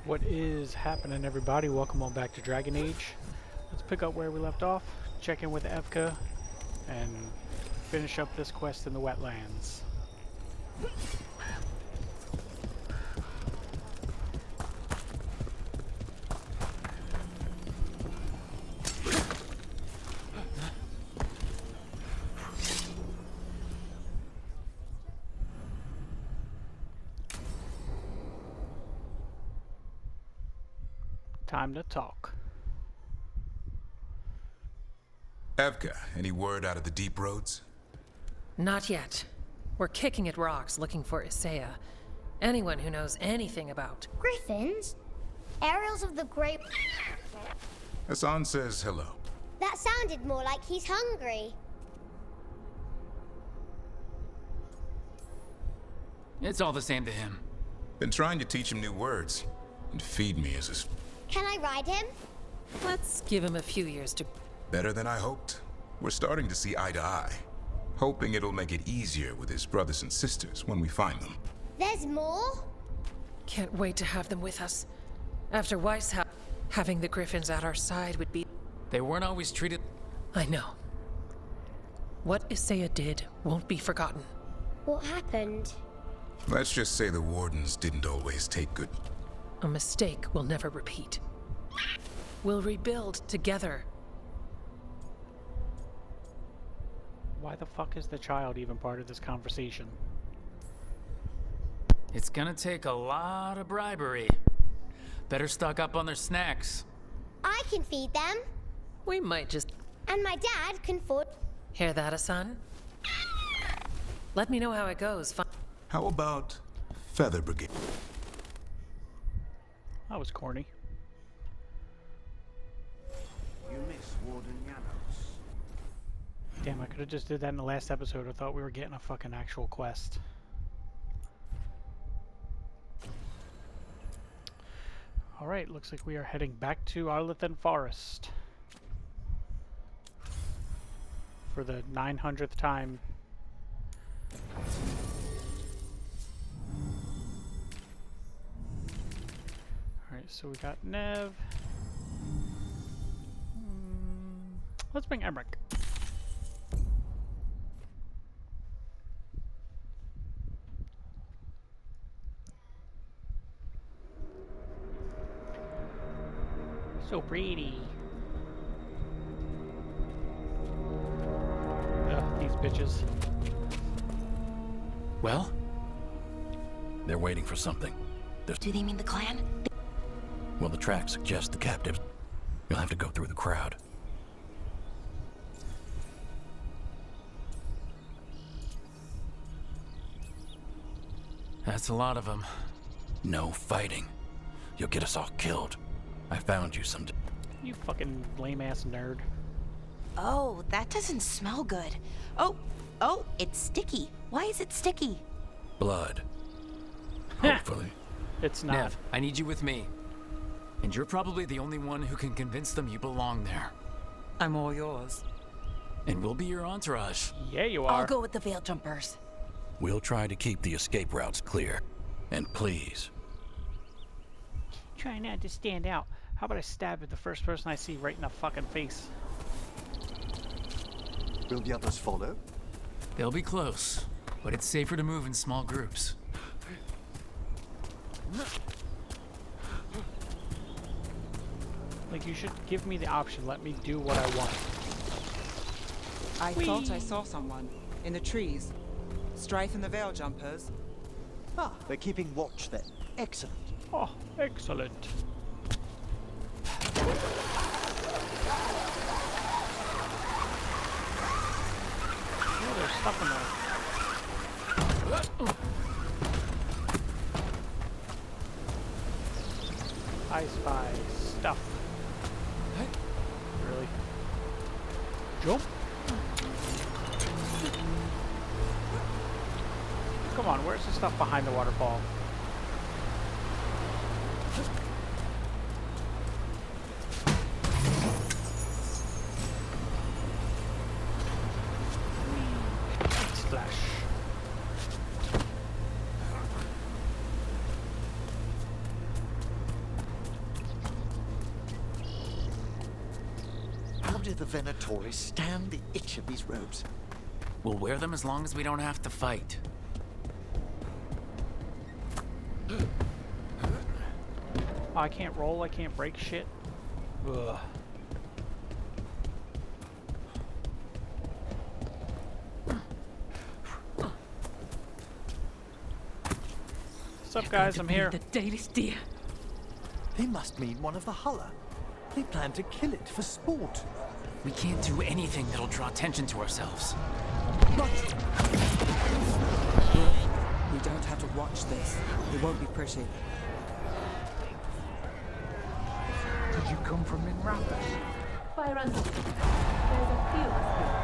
What is happening, everybody? Welcome on back to Dragon Age. Let's pick up where we left off, check in with Evka, and finish up this quest in the wetlands. Time to talk. Evka, any word out of the deep roads? Not yet. We're kicking at rocks looking for Isaiah. Anyone who knows anything about... Griffins? Aerials of the Great... Hassan says hello. That sounded more like he's hungry. It's all the same to him. Been trying to teach him new words and feed me as his... Can I ride him? Let's give him a few years to... Better than I hoped. We're starting to see eye to eye. Hoping it'll make it easier with his brothers and sisters when we find them. There's more? Can't wait to have them with us. After Weishaupt, having the Griffins at our side would be... They weren't always treated... I know. What Isaiah did won't be forgotten. What happened? Let's just say the wardens didn't always take good... A mistake we'll never repeat. We'll rebuild together. Why the fuck is the child even part of this conversation? It's gonna take a lot of bribery. Better stock up on their snacks. I can feed them. We might just... And my dad can afford... Hear that, Hassan? Let me know how it goes. How about Feather Brigade? That was corny. You miss Warden Janos. Damn, I could have just did that in the last episode. I thought we were getting a fucking actual quest. Alright, looks like we are heading back to Arlethan Forest. For the 900th time. Alright, so we got Nev. Let's bring Emmerich. So pretty. Ugh, these bitches. Well? They're waiting for something. Do they mean the clan? Well, the tracks suggest the captives. You'll have to go through the crowd. That's a lot of them. No fighting. You'll get us all killed. I found you some... You fucking lame-ass nerd. Oh, that doesn't smell good. Oh, it's sticky. Why is it sticky? blood. Hopefully. It's not. Nev, I need you with me. And you're probably the only one who can convince them you belong there. I'm all yours. And we'll be your entourage. Yeah, you are. I'll go with the veil jumpers. We'll try to keep the escape routes clear. And please. Try not to stand out. How about I stab at the first person I see right in the fucking face? Will the others follow? They'll be close, but it's safer to move in small groups. Like, you should give me the option. Let me do what I want. I thought I saw someone in the trees. Strife and the veil jumpers. Ah, they're keeping watch then. Excellent. Oh, excellent. Oh, there's stuff in there. I spy stuff. Really? Jump? Come on, where's the stuff behind the waterfall? Splash. did the Venatori stand the itch of these robes? We'll wear them as long as we don't have to fight. Oh, I can't roll, I can't break shit. Ugh. What's up, guys? I'm here. The Dalish deer. They must mean one of the Hulla. They plan to kill it for sport. We can't do anything that'll draw attention to ourselves. We don't have to watch this. It won't be pretty. Did you come from Minrapa? Fire on. There's a few of us here.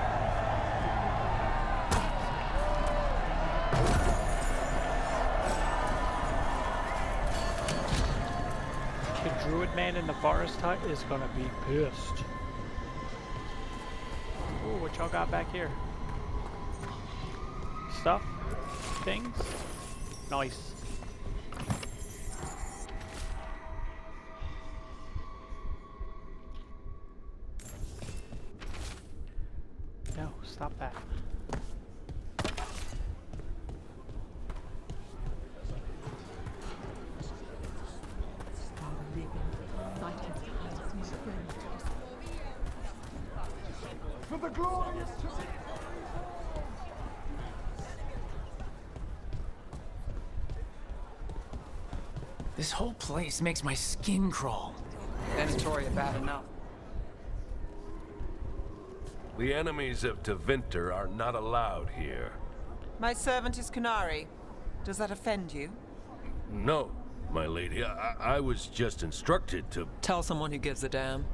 The druid man in the forest hut is gonna be pissed. Ooh, what y'all got back here? Stuff? Things? Nice. No, stop that. For the glorious... This whole place makes my skin crawl. Venatori are bad enough. The enemies of Tevinter are not allowed here. My servant is Canary. Does that offend you? No, my lady. I was just instructed to... Tell someone who gives a damn.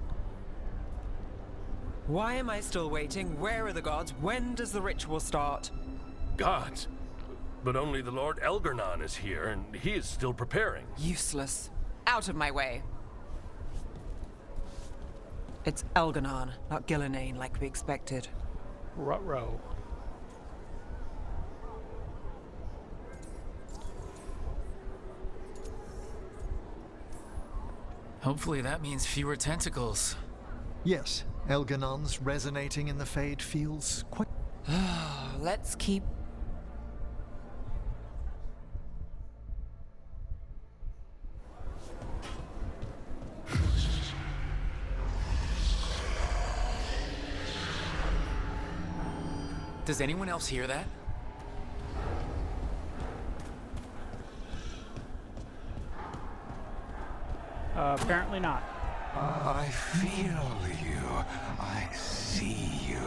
Why am I still waiting? Where are the gods? When does the ritual start? Gods. But only the Lord Elgarnon is here, and he is still preparing. Useless. Out of my way. It's Elgarnon, not Gillenane like we expected. Ruh-roh. Hopefully that means fewer tentacles. Yes, Elganon's resonating in the Fade feels quite... Let's keep... Does anyone else hear that? Apparently not. I feel you. I see you.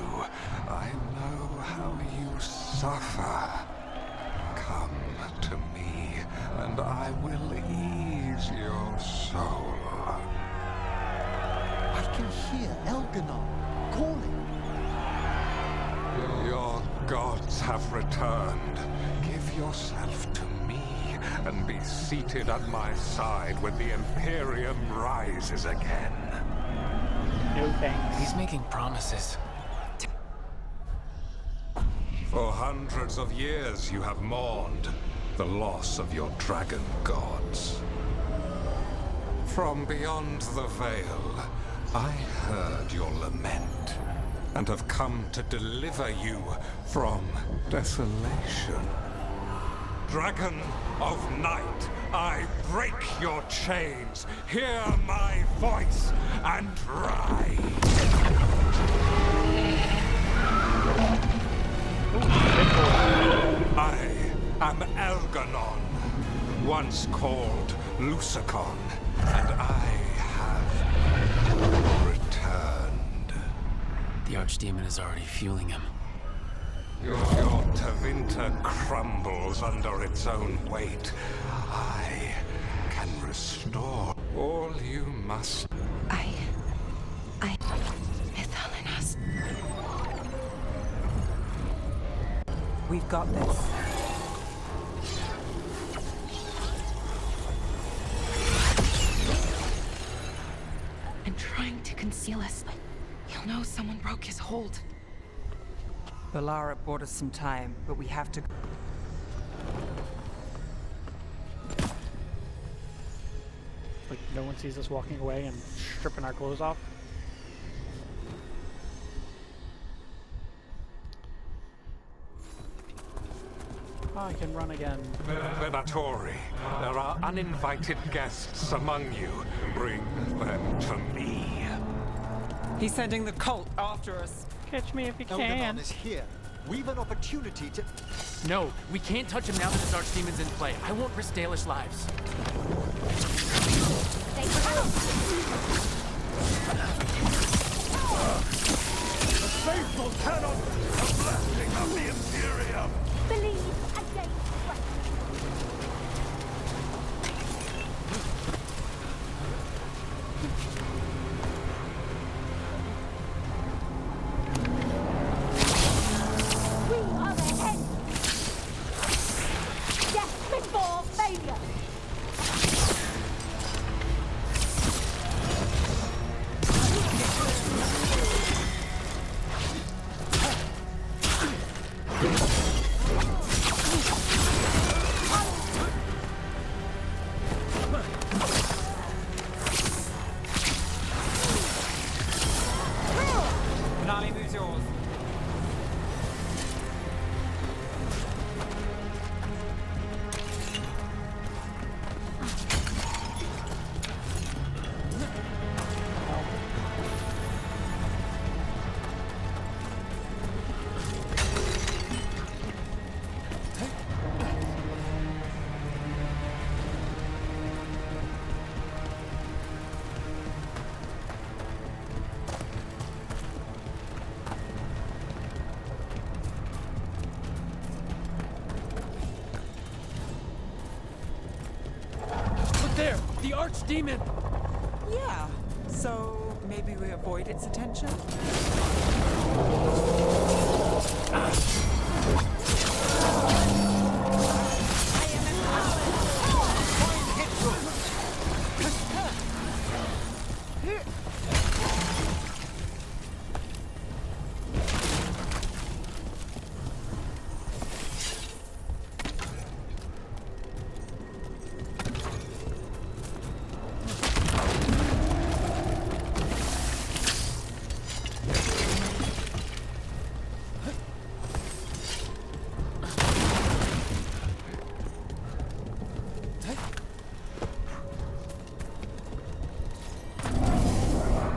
I know how you suffer. Come to me, and I will ease your soul. I can hear Elganon calling. Your gods have returned. Give yourself to me, and be seated at my side when the Imperium rises again. No thanks. He's making promises. For hundreds of years you have mourned the loss of your dragon gods. From beyond the veil, I heard your lament, and have come to deliver you from desolation. Dragon of Night, I break your chains. Hear my voice and rise. I am Elganon, once called Lucicon, and I have returned. The Archdemon is already fueling him. Your Tevinter crumbles under its own weight. I can restore. All you must... Mithalinas. We've got this. And trying to conceal us. He'll know someone broke his hold. Valara bought us some time, but we have to... Like, no one sees us walking away and stripping our clothes off. Oh, I can run again. Venatori, there are uninvited guests among you. Bring them to me. He's sending the cult after us. Catch me if you Elganon can. is here. We've an opportunity to... No, we can't touch him now that his archdemon's in play. I won't risk Dalish lives. The faithful cannot the blessing of the Imperium. Believe against we are the end. Death before failure. Nali moves yours. Look there! The archdemon! Yeah. So maybe we avoid its attention?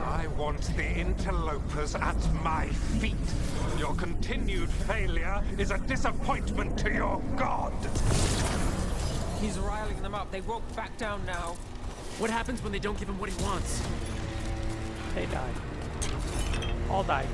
I want the interlopers at my feet. Your continued failure is a disappointment to your god. He's riling them up. They won't back down now. What happens when they don't give him what he wants? They died. All died.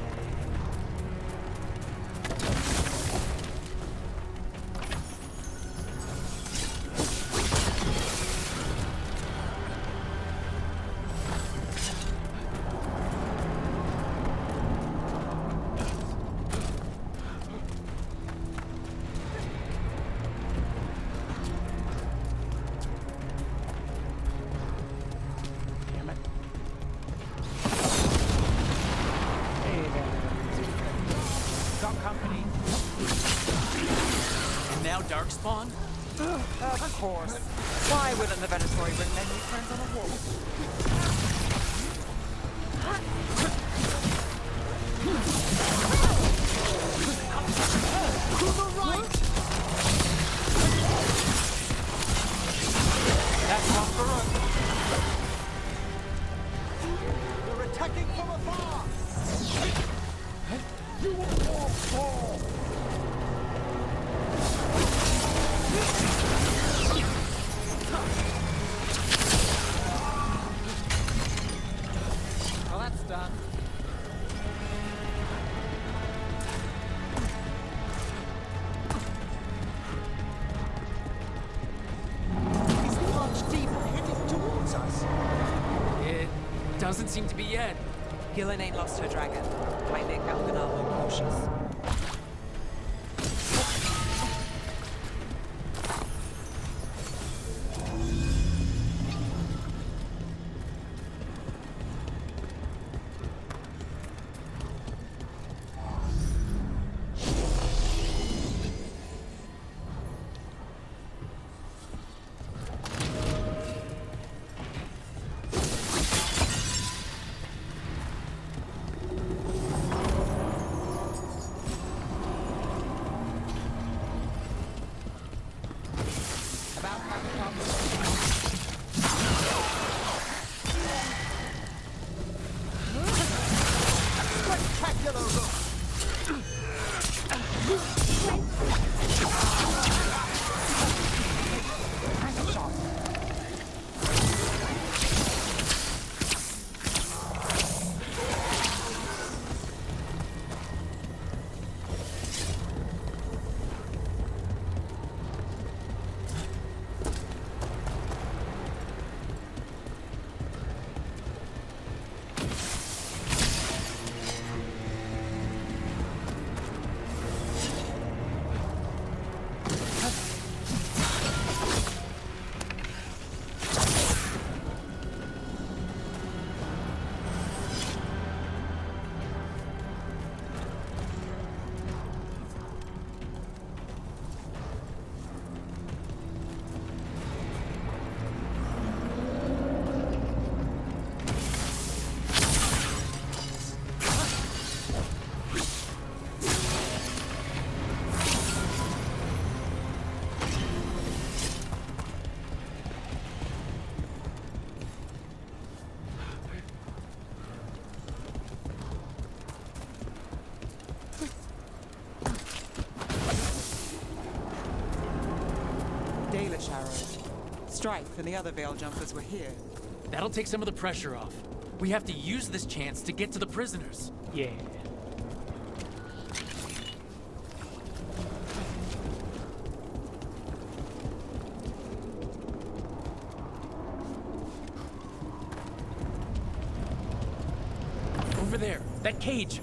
Damn it. Hey there. Got company. And now Darkspawn? Of course. Why wouldn't the Venatori bring their new friends on a walk? To the right! That's one for us. They're attacking from afar! You will all fall! Well, that's done. Is the archdemon heading towards us? It doesn't seem to be yet. Gillen ain't lost her dragon. Might make Elganon more cautious. arrows. Strife and the other veil jumpers were here. That'll take some of the pressure off. We have to use this chance to get to the prisoners. Yeah. Over there, that cage.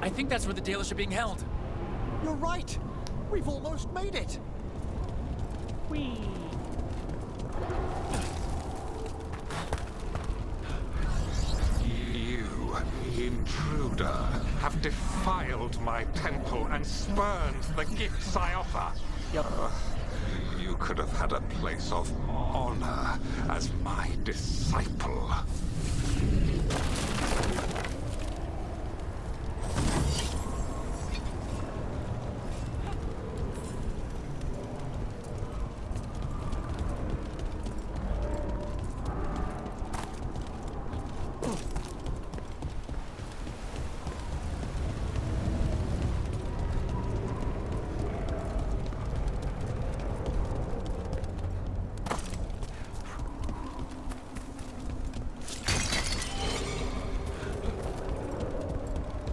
I think that's where the Dalish are being held. You're right. We've almost made it. Whee! You, intruder, have defiled my temple and spurned the gifts I offer. Yep. You could have had a place of honor as my disciple.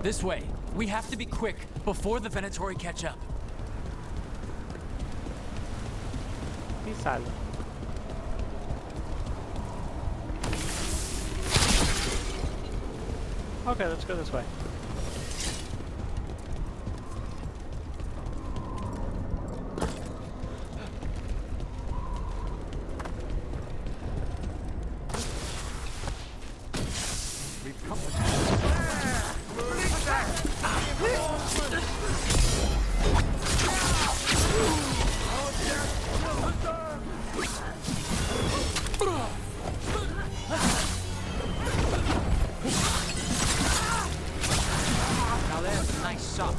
This way. We have to be quick before the Venatori catch up. Be silent. Okay, let's go this way. We've come to Now there's a nice shot.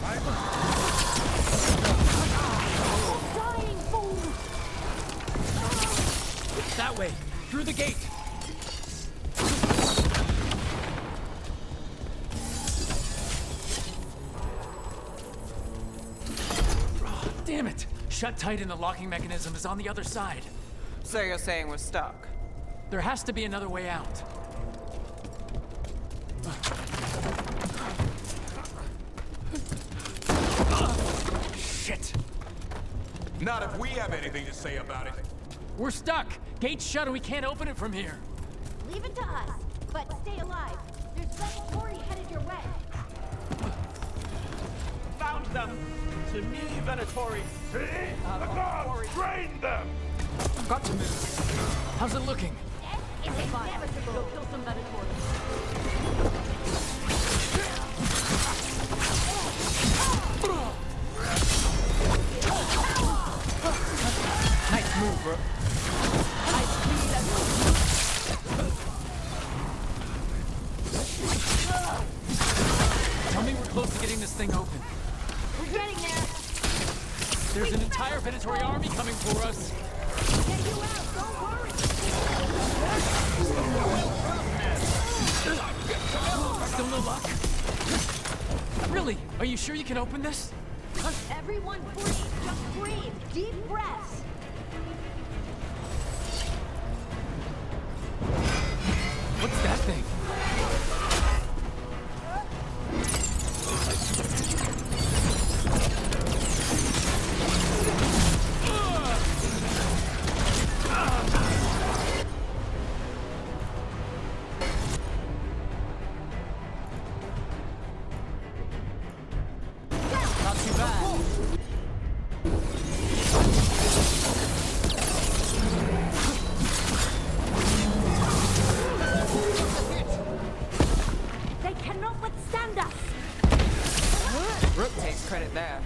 That way, through the gate. Damn it! Shut tight and the locking mechanism is on the other side. So you're saying we're stuck? There has to be another way out. Shit! Not if we have anything to say about it. We're stuck! Gate's shut and we can't open it from here. Leave it to us, but stay alive. There's Venatori headed your way. Found them! To me, Venatori! The gods train them! Got to move. How's it looking? It's inevitable. Go kill some Venatori. Nice move, bro. Tell me we're close to getting this thing open. We're getting there. There's an entire Venatori army coming for us. Get you out. Don't worry. Still no luck? Really? Are you sure you can open this? Everyone breathe. Just breathe. Deep breaths. What's that thing? Not too bad. They cannot withstand us. Rook takes credit there.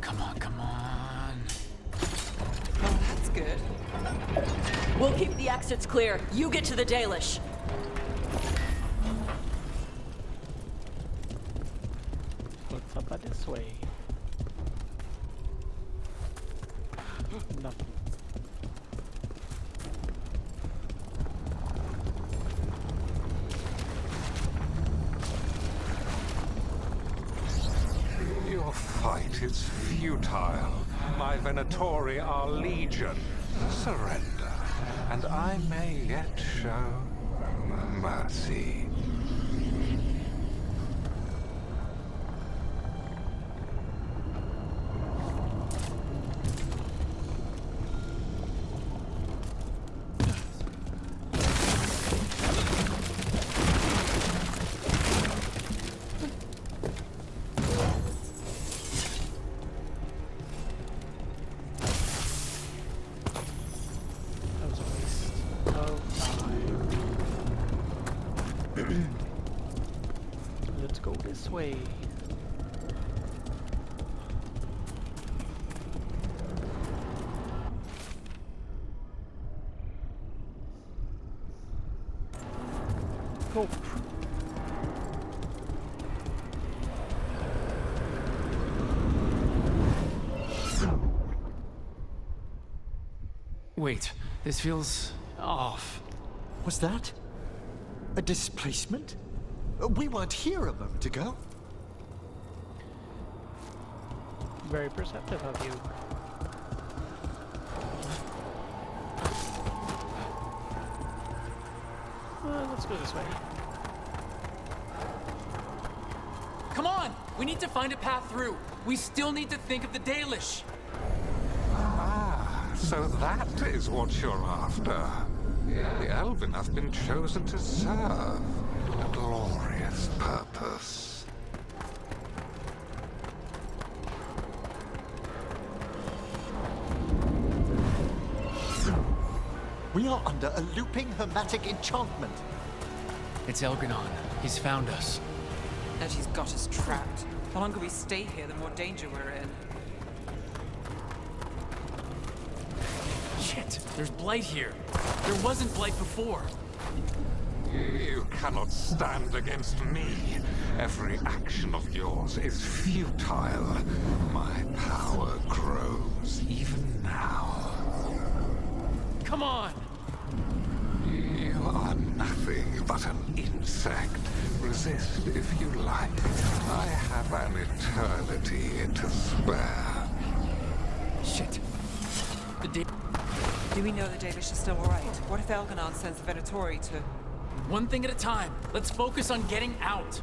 Come on, come on. Oh, that's good. We'll keep the exits clear. You get to the Dalish. Looks up this way. Nothing. Your fight is futile. My Venatori are legion. Surrender, and I may yet show mercy. Let's go this way. Go. Wait, this feels off. Was that a displacement? We weren't here a moment ago. Very perceptive of you. Let's go this way. Come on! We need to find a path through. We still need to think of the Dalish. Ah, so that is what you're after. The Elven have been chosen to serve a glorious purpose. We are under a looping hermetic enchantment. It's Elgranon. He's found us. And she's got us trapped. The longer we stay here, the more danger we're in. Shit, there's blight here. There wasn't blight before. You cannot stand against me. Every action of yours is futile. My power grows even now. Come on! You are nothing but an insect. Resist if you like. I have an eternity to spare. Shit. Do we know the Dalish is still alright? What if Elganon sends the Venatori to... One thing at a time. Let's focus on getting out.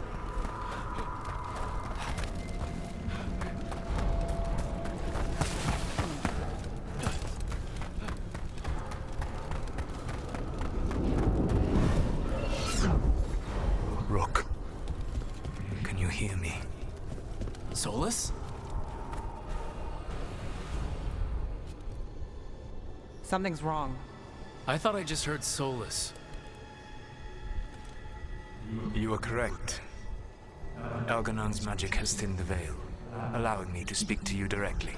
Rook, can you hear me? Solas? Something's wrong. I thought I just heard Solas. You are correct. Elganon's magic has thinned the veil, allowing me to speak to you directly.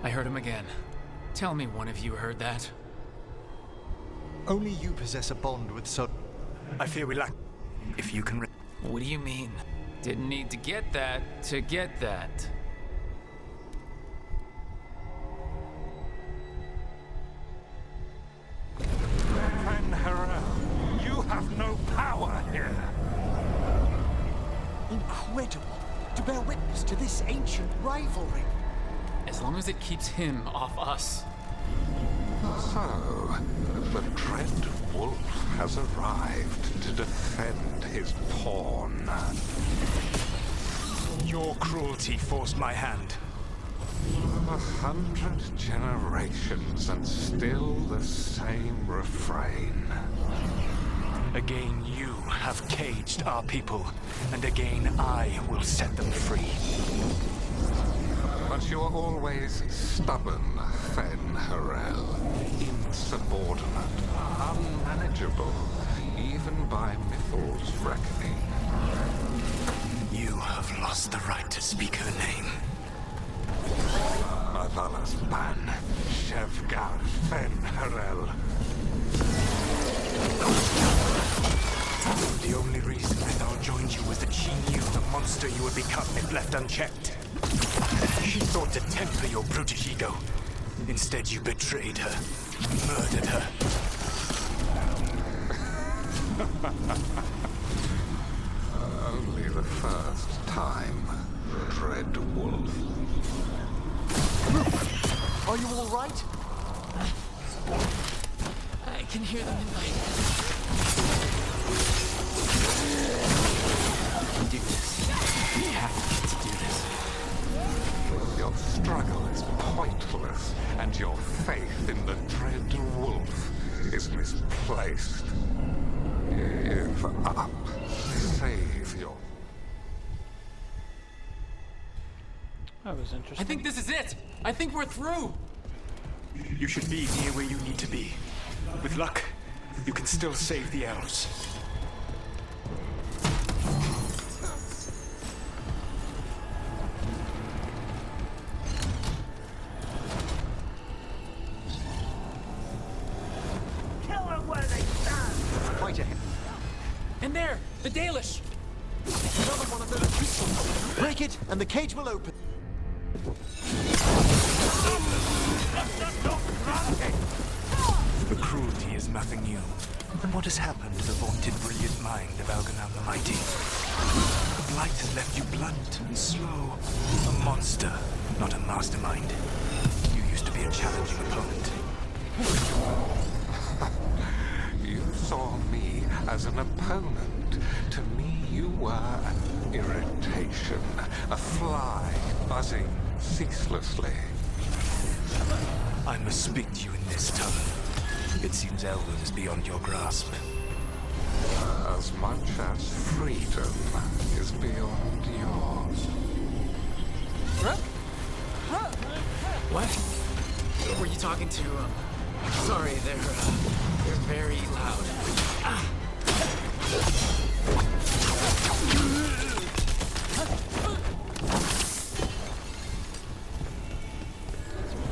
I heard him again. Tell me one of you heard that. Only you possess a bond with I fear we lack. If you can. What do you mean? Didn't need to get that to get that. Veilguard, you have no power here. Incredible to bear witness to this ancient rivalry. As long as it keeps him off us. So, the dread wolf has arrived to defend his pawn. Your cruelty forced my hand. 100 generations and still the same refrain. Again, you have caged our people, and again I will set them free. But you are always stubborn, Veilguard. Insubordinate, unmanageable, even by Mythal's reckoning. You have lost the right to speak her name. Avalas Ban, Shevgar Veilguard. The only reason Mythal joined you was that she knew the monster you would become if left unchecked. She thought to temper your brutish ego. Instead, you betrayed her, murdered her. Only the first time, Dread Wolf. Are you all right? I can hear them in my head. We can do this. We have to do this. Your struggle is pointless, and your faith in the Dread Wolf is misplaced. Give up. Save your... That was interesting. I think this is it. I think we're through. You should be near where you need to be. With luck, you can still save the elves. Kill them where they stand! Right ahead. And there, the Dalish. Another one of those creatures. Break it, and the cage will open. The cruelty is nothing new. And what has happened to the vaunted brilliant mind of Elganon the Mighty? The blight has left you blunt and slow. A monster, not a mastermind. You used to be a challenging opponent. You saw me as an opponent. To me, you were an irritation. A fly buzzing ceaselessly. I must speak to you in this tongue. It seems Elwood is beyond your grasp. As much as freedom is beyond yours. What? Who were you talking to? Sorry, they're very loud.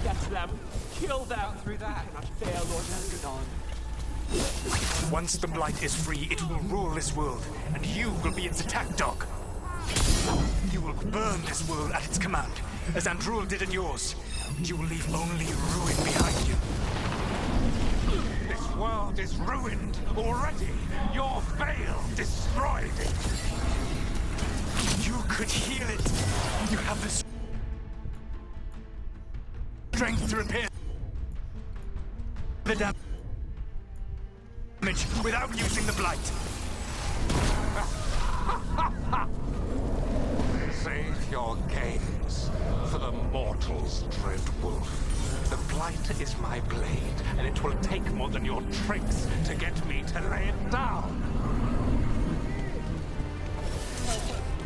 Get them! Kill them! Through that. Cannot fail, Lord Elgadon. Once the blight is free, it will rule this world, and you will be its attack dog. You will burn this world at its command, as Andrul did in yours. You will leave only ruin behind you. This world is ruined already. Your veil destroyed it. You could heal it. You have the strength to repair the damage without using the blight. Save your games for the mortals, Dread Wolf. The blight is my blade, and it will take more than your tricks to get me to lay it down.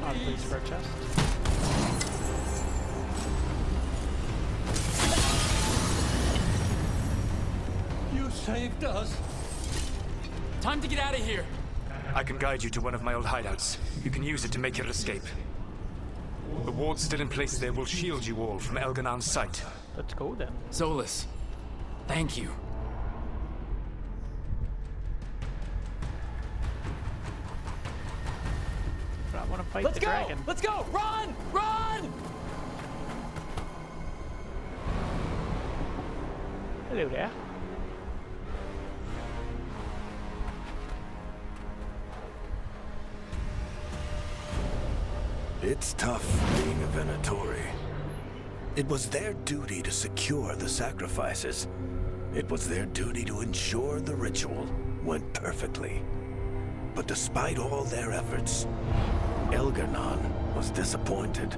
Please for a chest. You saved us. Time to get out of here. I can guide you to one of my old hideouts. You can use it to make your escape. The wards still in place there will shield you all from Elganon's sight. Let's go then. Solas, thank you. But I want to fight Let's the go! dragon. Let's go! Run! Run! Hello there. It's tough being a Venatori. It was their duty to secure the sacrifices. It was their duty to ensure the ritual went perfectly. But despite all their efforts, Elganon was disappointed.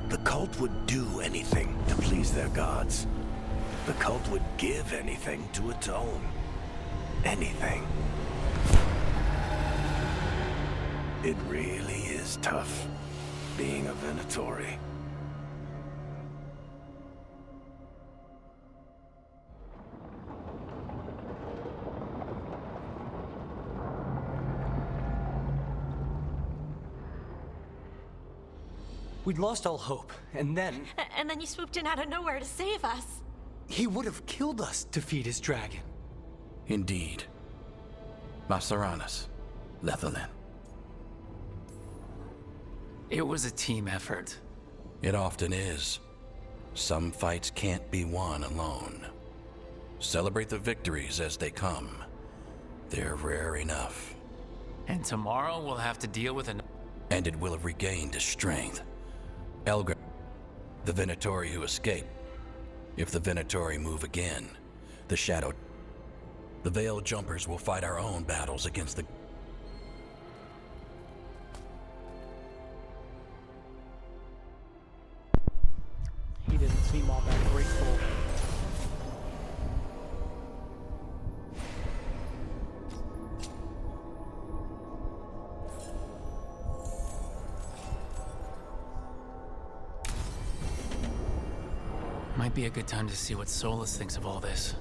The cult would do anything to please their gods. The cult would give anything to atone. Anything. It really is tough being a Venatori. We'd lost all hope, and then... And then you swooped in out of nowhere to save us. He would have killed us to feed his dragon. Indeed. Masaranas, Lethalin. It was a team effort. It often is. Some fights can't be won alone. Celebrate the victories as they come. They're rare enough. And tomorrow we'll have to deal with an... and it will have regained its strength. Elgar, the Venatori who escaped. If the Venatori move again, the Veil Jumpers will fight our own battles against the... He didn't seem all that grateful. Might be a good time to see what Solas thinks of all this.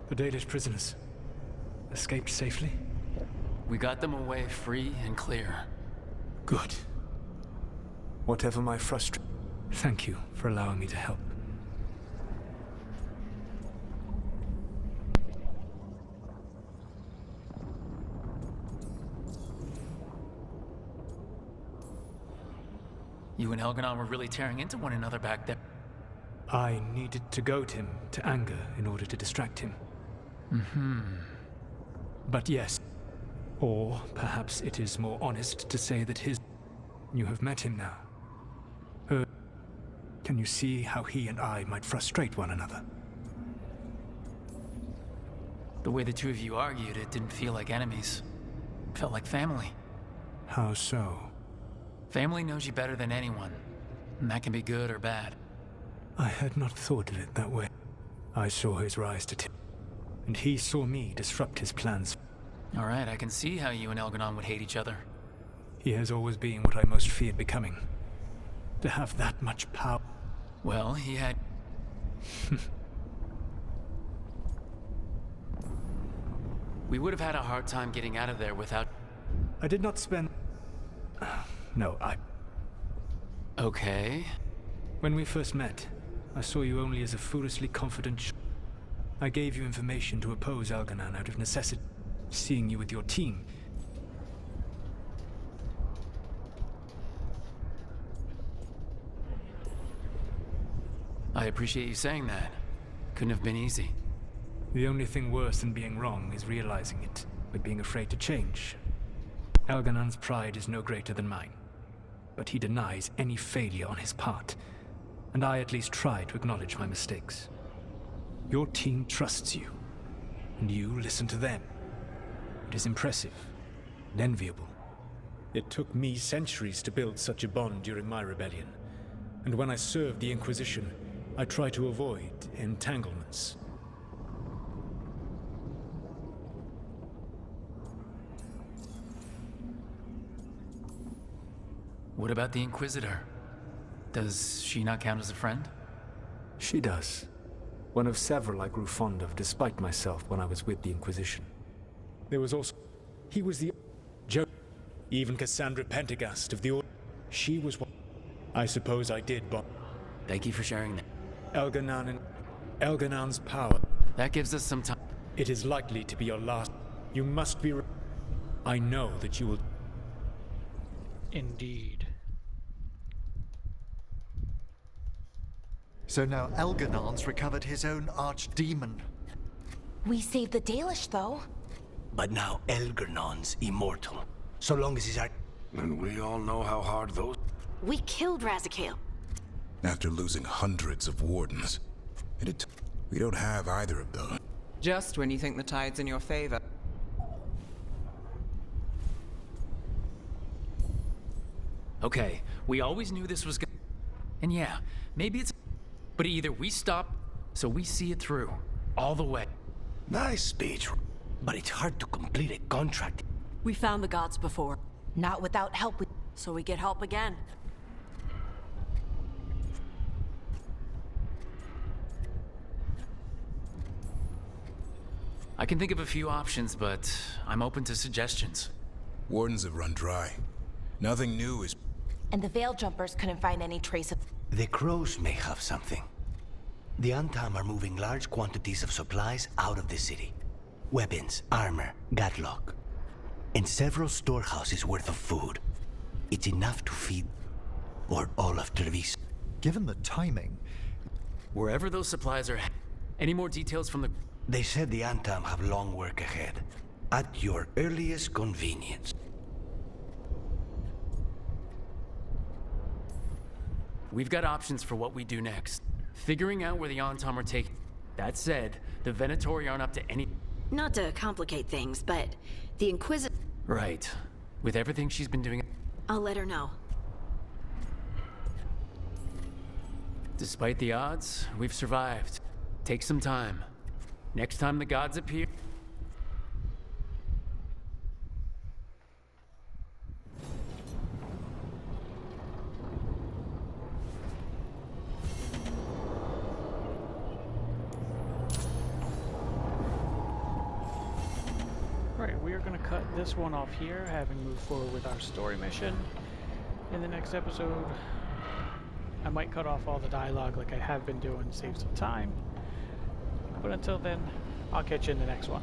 The Dalish prisoners escaped safely? We got them away free and clear. Good. Whatever my frustration, thank you for allowing me to help. You and Elganon were really tearing into one another back there. I needed to goad him to anger in order to distract him. But yes, or perhaps it is more honest to say that you have met him now. Can you see how he and I might frustrate one another? The way the two of you argued, it didn't feel like enemies. It felt like family. How so? Family knows you better than anyone, and that can be good or bad. I had not thought of it that way. I saw his rise to and he saw me disrupt his plans. All right, I can see how you and Elganon would hate each other. He has always been what I most feared becoming. To have that much power. Well, he had... We would have had a hard time getting out of there without... I did not spend... No, Okay. When we first met, I saw you only as a foolishly confident... I gave you information to oppose Elganon out of necessity. Seeing you with your team... I appreciate you saying that. Couldn't have been easy. The only thing worse than being wrong is realizing it, but being afraid to change. Elganon's pride is no greater than mine, but he denies any failure on his part, and I at least try to acknowledge my mistakes. Your team trusts you, and you listen to them. It is impressive and enviable. It took me centuries to build such a bond during my rebellion, and when I served the Inquisition, I tried to avoid entanglements. What about the Inquisitor? Does she not count as a friend? She does. One of several I grew fond of despite myself when I was with the Inquisition. There was also... He was the... Even Cassandra Pendergast of the Order. She was one... I suppose I did, but... Thank you for sharing that. Elganon and... Elganon's power. That gives us some time. It is likely to be your last... You must be... I know that you will... Indeed. So now Elganon's recovered his own archdemon. We saved the Dalish, though. But now Elganon's immortal. So long as he's our... And we all know how hard those... We killed Razikale. After losing hundreds of wardens. We don't have either of those. Just when you think the tide's in your favor. Okay, we always knew this was gonna... And yeah, maybe it's... But either we stop, so we see it through. All the way. Nice speech. But it's hard to complete a contract. We found the gods before. Not without help. So we get help again. I can think of a few options, but I'm open to suggestions. Wardens have run dry. Nothing new is... And the Veil Jumpers couldn't find any trace of... The Crows may have something. The Antam are moving large quantities of supplies out of the city. Weapons, armor, gatlock. And several storehouses worth of food. It's enough to feed... or all of Trevis. Given the timing... Wherever those supplies are... Any more details from the... They said the Antam have long work ahead. At your earliest convenience. We've got options for what we do next. Figuring out where the Antam are taking... That said, the Venatori aren't up to any... Not to complicate things, but the Inquisitor... Right. With everything she's been doing... I'll let her know. Despite the odds, we've survived. Take some time. Next time the gods appear... Right, we are going to cut this one off here, having moved forward with our story mission. In the next episode, I might cut off all the dialogue like I have been doing, save some time. But until then, I'll catch you in the next one.